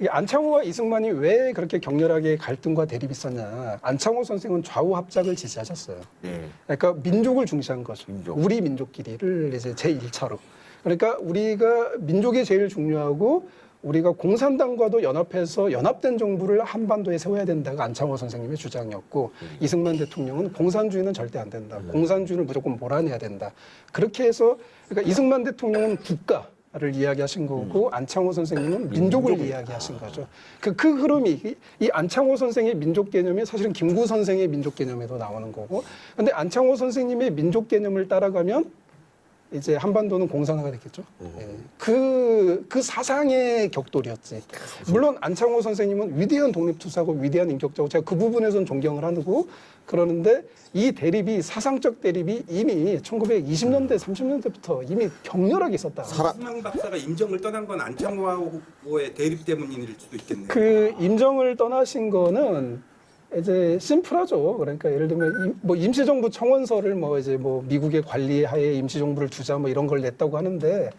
이 안창호와 이승만이 왜 그렇게 격렬하게 갈등과 대립이 있었냐. 안창호 선생은 좌우 합작을 지지하셨어요. 네. 그러니까 민족을 중시한 거죠. 민족. 우리 민족끼리를 이제 제1차로. 그러니까 우리가 민족이 제일 중요하고 우리가 공산당과도 연합해서 연합된 정부를 한반도에 세워야 된다가 안창호 선생님의 주장이었고 이승만 대통령은 공산주의는 절대 안 된다. 공산주의를 무조건 몰아내야 된다. 그렇게 해서 그러니까 이승만 대통령은 국가를 이야기하신 거고 안창호 선생님은 민족을 이야기하신 거죠. 그 흐름이 이 안창호 선생의 민족 개념이 사실은 김구 선생의 민족 개념에도 나오는 거고 근데 안창호 선생님의 민족 개념을 따라가면 이제 한반도는 공산화가 됐겠죠. 예. 그 사상의 격돌이었지. 물론 안창호 선생님은 위대한 독립투사고 위대한 인격자고 제가 그 부분에서는 존경을 하고 그러는데 이 대립이 사상적 대립이 이미 1920년대, 30년대부터 이미 격렬하게 있었다. 이승만 박사가 임정을 떠난 건 안창호하고의 대립 때문일 수도 있겠네요. 그 임정을 떠나신 거는 이제 심플하죠. 그러니까 예를 들면 뭐 임시정부 청원서를 뭐 이제 뭐 미국의 관리하에 임시정부를 두자 뭐 이런 걸 냈다고 하는데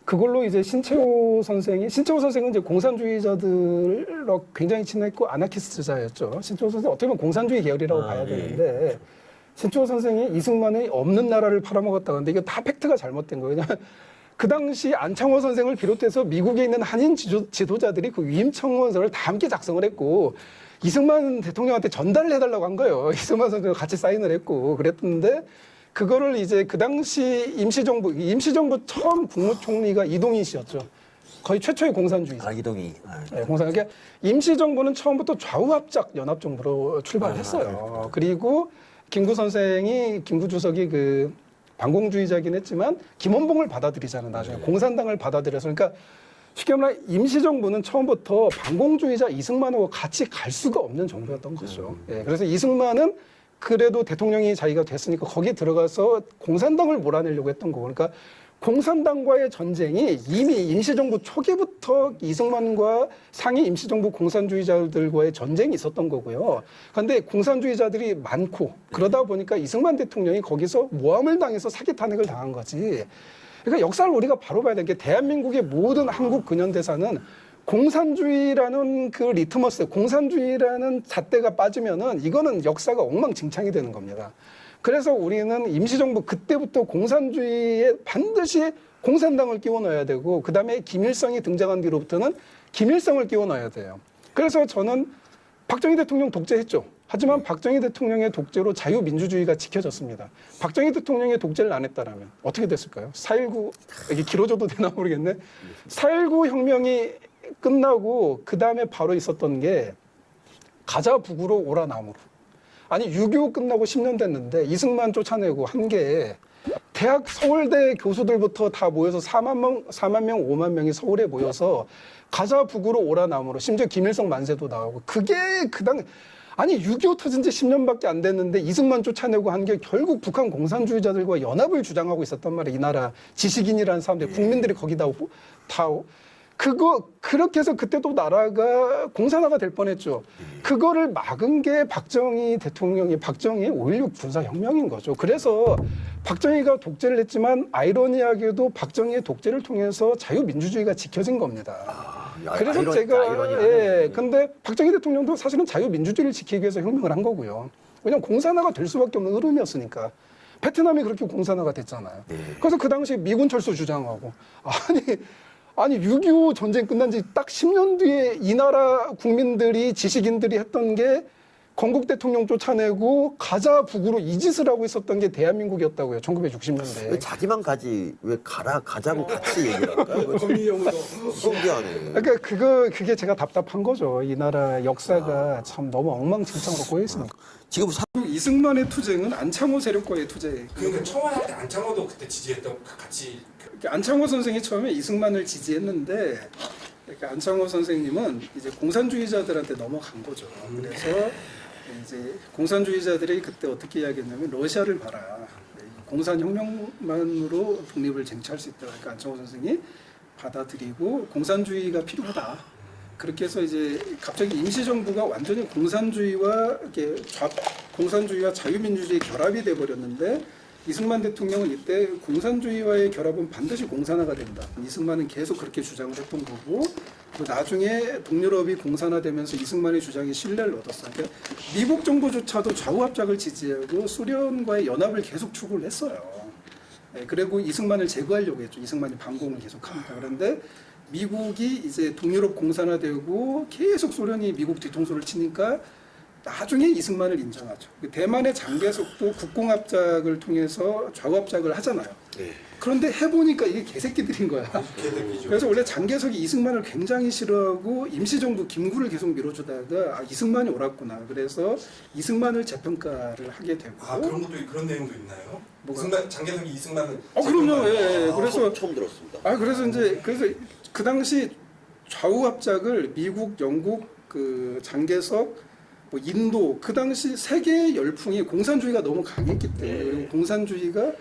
그걸로 이제 신채호 선생은 이제 공산주의자들로 굉장히 친했고 아나키스트자였죠. 신채호 선생 어떻게 보면 공산주의 계열이라고 봐야 되는데 신채호 선생이 이승만의 없는 나라를 팔아먹었다고 하는데 이게 다 팩트가 잘못된 거예요. 왜냐하면 그 당시 안창호 선생을 비롯해서 미국에 있는 한인 지도자들이 그 위임 청원서를 다 함께 작성을 했고 이승만 대통령한테 전달을 해달라고 한 거예요. 이승만 선생과 같이 사인을 했고 그랬는데 그거를 이제 그 당시 임시정부 처음 국무총리가 이동희 씨였죠. 거의 최초의 공산주의자. 이동희. 네, 그러니까 임시정부는 처음부터 좌우합작 연합정부로 출발했어요. 그리고 김구 주석이 그 반공주의자긴 했지만 김원봉을 받아들이잖아요. 나중에 공산당을 받아들여서 그러니까 쉽게 말하면 임시정부는 처음부터 반공주의자 이승만하고 같이 갈 수가 없는 정부였던 거죠. 예, 그래서 이승만은 그래도 대통령이 자기가 됐으니까 거기 들어가서 공산당을 몰아내려고 했던 거고 그러니까 공산당과의 전쟁이 이미 임시정부 초기부터 이승만과 상위 임시정부 공산주의자들과의 전쟁이 있었던 거고요. 그런데 공산주의자들이 많고 그러다 보니까 이승만 대통령이 거기서 모함을 당해서 사기 탄핵을 당한 거지. 그러니까 역사를 우리가 바로 봐야 되는 게 대한민국의 모든 한국 근현대사는 공산주의라는 그 리트머스, 공산주의라는 잣대가 빠지면은 이거는 역사가 엉망진창이 되는 겁니다. 그래서 우리는 임시정부 그때부터 공산주의에 반드시 공산당을 끼워 넣어야 되고 그다음에 김일성이 등장한 뒤로부터는 김일성을 끼워 넣어야 돼요. 그래서 저는 박정희 대통령 독재했죠. 하지만 박정희 대통령의 독재로 자유민주주의가 지켜졌습니다. 박정희 대통령의 독재를 안 했다라면 어떻게 됐을까요? 4.19, 이게 길어져도 되나 모르겠네. 4.19 혁명이 끝나고 그 다음에 바로 있었던 게 가자 북으로 오라 남으로. 아니 6.25 끝나고 10년 됐는데 이승만 쫓아내고 한 게 대학 서울대 교수들부터 다 모여서 4만 명, 5만 명이 서울에 모여서 가자 북으로 오라 남으로 심지어 김일성 만세도 나오고 그게 아니 6.25 터진 지 10년밖에 안 됐는데 이승만 쫓아내고 한 게 결국 북한 공산주의자들과 연합을 주장하고 있었단 말이에요. 이 나라 지식인이라는 사람들 국민들이 거기다 오고 다 오고 그렇게 해서 그때도 나라가 공산화가 될 뻔했죠. 그거를 막은 게 박정희의 5.16 군사혁명인 거죠. 그래서 박정희가 독재를 했지만 아이러니하게도 박정희의 독재를 통해서 자유민주주의가 지켜진 겁니다. 그래서 근데 박정희 대통령도 사실은 자유민주주의를 지키기 위해서 혁명을 한 거고요. 왜냐하면 공산화가 될 수밖에 없는 흐름이었으니까. 베트남이 그렇게 공산화가 됐잖아요. 그래서 그 당시에 미군 철수 주장하고 아니 6.25 전쟁 끝난 지 딱 10년 뒤에 이 나라 국민들이 지식인들이 했던 게 건국 대통령 쫓아내고 가자 북으로 이 짓을 하고 있었던 게 대한민국이었다고요. 1960년대에. 왜 자기만 가지 왜 가자고 같이 얘기를 할까요? 신기하네. 그러니까 그게 제가 답답한 거죠. 이 나라 역사가 참 너무 엉망진창으로 꼬여 있습니다. 지금 이승만의 투쟁은 안창호 세력과의 투쟁. 그러니까 청와대 때 안창호도 그때 지지했던 같이. 안창호 선생이 처음에 이승만을 지지했는데 그러니까 안창호 선생님은 이제 공산주의자들한테 넘어간 거죠. 그래서 이제 공산주의자들이 그때 어떻게 이야기했냐면 러시아를 봐라. 공산혁명만으로 독립을 쟁취할 수 있다. 그러니까 안창호 선생이 받아들이고 공산주의가 필요하다. 그렇게 해서 이제 갑자기 임시정부가 완전히 공산주의와 자유민주주의 결합이 돼버렸는데 이승만 대통령은 이때 공산주의와의 결합은 반드시 공산화가 된다. 이승만은 계속 그렇게 주장을 했던 거고 나중에 동유럽이 공산화되면서 이승만의 주장이 신뢰를 얻었어요. 그러니까 미국 정부조차도 좌우합작을 지지하고 소련과의 연합을 계속 추구를 했어요. 예, 그리고 이승만을 제거하려고 했죠. 이승만이 반공을 계속하니까. 그런데 미국이 이제 동유럽 공산화되고 계속 소련이 미국 뒤통수를 치니까 나중에 이승만을 인정하죠. 대만의 장개석도 국공합작을 통해서 좌우합작을 하잖아요. 네. 그런데 해보니까 이게 개새끼들인 거야. 개새끼죠. 그래서 원래 장개석이 이승만을 굉장히 싫어하고 임시정부 김구를 계속 밀어주다가 아, 이승만이 옳았구나. 그래서 이승만을 재평가를 하게 되고. 아 그런 것도 그런 내용도 있나요? 뭐가? 이승만 장개석이 이승만을 그럼요. 예, 예. 그래서 처음 들었습니다. 그래서 이제 그래서 그 당시 좌우합작을 미국, 영국, 그 장개석, 뭐 인도 그 당시 세계의 열풍이 공산주의가 너무 강했기 때문에 네. 그리고 공산주의가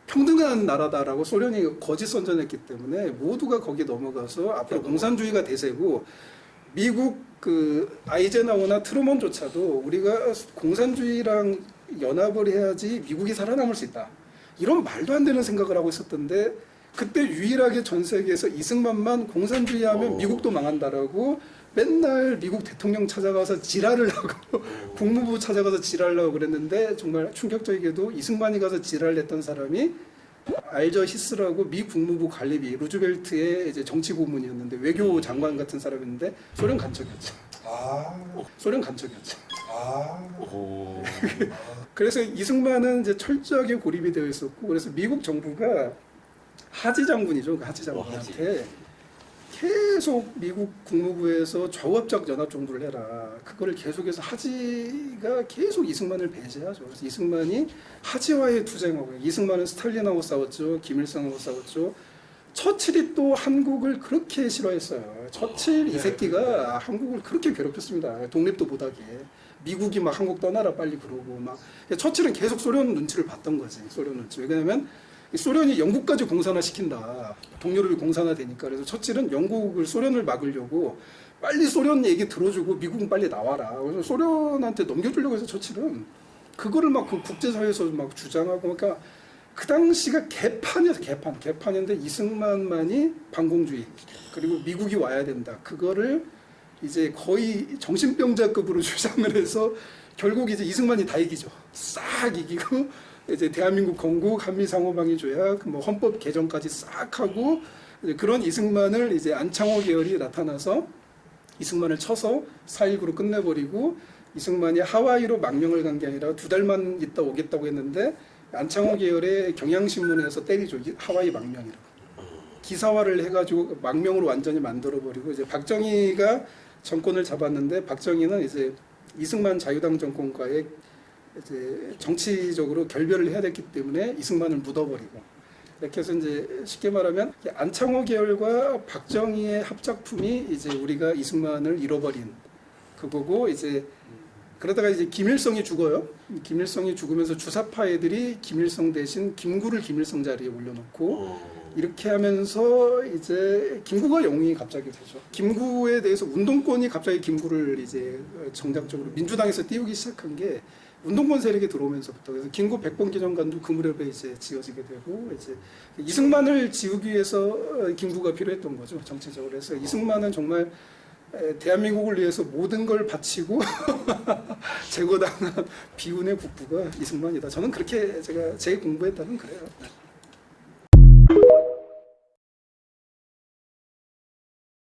평등한 나라다라고 소련이 거짓 선전했기 때문에 모두가 거기에 넘어가서 앞으로 공산주의가 대세고 미국 그 아이젠하워나 트루먼조차도 우리가 공산주의랑 연합을 해야지 미국이 살아남을 수 있다. 이런 말도 안 되는 생각을 하고 있었던데 그때 유일하게 전 세계에서 이승만만 공산주의하면 미국도 망한다라고 맨날 미국 대통령 찾아가서 지랄을 하고 국무부 찾아가서 지랄을 하고 그랬는데 정말 충격적이게도 이승만이 가서 지랄을 했던 사람이 알저 히스라고 미 국무부 관리비 루즈벨트의 이제 정치 고문이었는데 외교 장관 같은 사람이었는데 소련 간첩이었죠. 소련 간첩이었죠. 그래서 이승만은 이제 철저하게 고립이 되어 있었고 그래서 미국 정부가 하지 장군이죠. 그 하지 장군한테 계속 미국 국무부에서 좌우합작 연합 정부를 해라. 그거를 계속해서 하지가 계속 이승만을 배제하죠. 그래서 이승만이 하지와의 투쟁하고 이승만은 스탈린하고 싸웠죠. 김일성하고 싸웠죠. 처칠이 또 한국을 그렇게 싫어했어요. 처칠 이 새끼가 한국을 그렇게 괴롭혔습니다. 독립도 못하게. 미국이 막 한국 떠나라 빨리 그러고 막. 처칠은 계속 소련 눈치를 봤던 거지. 소련 눈치. 왜냐하면 소련이 영국까지 공산화시킨다. 동유럽이 공산화되니까. 그래서 처칠은 영국을 소련을 막으려고 빨리 소련 얘기 들어주고 미국은 빨리 나와라. 그래서 소련한테 넘겨주려고 해서 처칠은 그거를 막 그 국제사회에서 막 주장하고 그러니까 그 당시가 개판이어서 개판인데 이승만만이 반공주의 그리고 미국이 와야 된다. 그거를 이제 거의 정신병자급으로 주장을 해서 결국 이제 이승만이 다 이기죠. 싹 이기고 이제 대한민국 건국, 한미 상호방위 조약, 뭐 헌법 개정까지 싹 하고 이제 그런 이승만을 이제 안창호 계열이 나타나서 이승만을 쳐서 4.19로 끝내버리고 이승만이 하와이로 망명을 간 게 아니라 2달만 있다 오겠다고 했는데 안창호 계열의 경향신문에서 때리죠. 하와이 망명이라고. 기사화를 해가지고 망명으로 완전히 만들어버리고 이제 박정희가 정권을 잡았는데 박정희는 이제 이승만 자유당 정권과의 이제 정치적으로 결별을 해야 됐기 때문에 이승만을 묻어버리고 이렇게 해서 이제 쉽게 말하면 안창호 계열과 박정희의 합작품이 이제 우리가 이승만을 잃어버린 그거고 이제 그러다가 이제 김일성이 죽어요. 김일성이 죽으면서 주사파 애들이 김일성 대신 김구를 김일성 자리에 올려놓고 이렇게 하면서 이제 김구가 영웅이 갑자기 되죠. 김구에 대해서 운동권이 갑자기 김구를 이제 정략적으로 민주당에서 띄우기 시작한 게 운동권 세력이 들어오면서부터 그래서 김구 100번 기념관도 그 무렵에 이제 지어지게 되고 이제 이승만을 지우기 위해서 김구가 필요했던 거죠 정치적으로. 그래서 이승만은 정말 대한민국을 위해서 모든 걸 바치고 제거당한 비운의 국부가 이승만이다. 저는 그렇게 제가 제 공부했다는 그래요.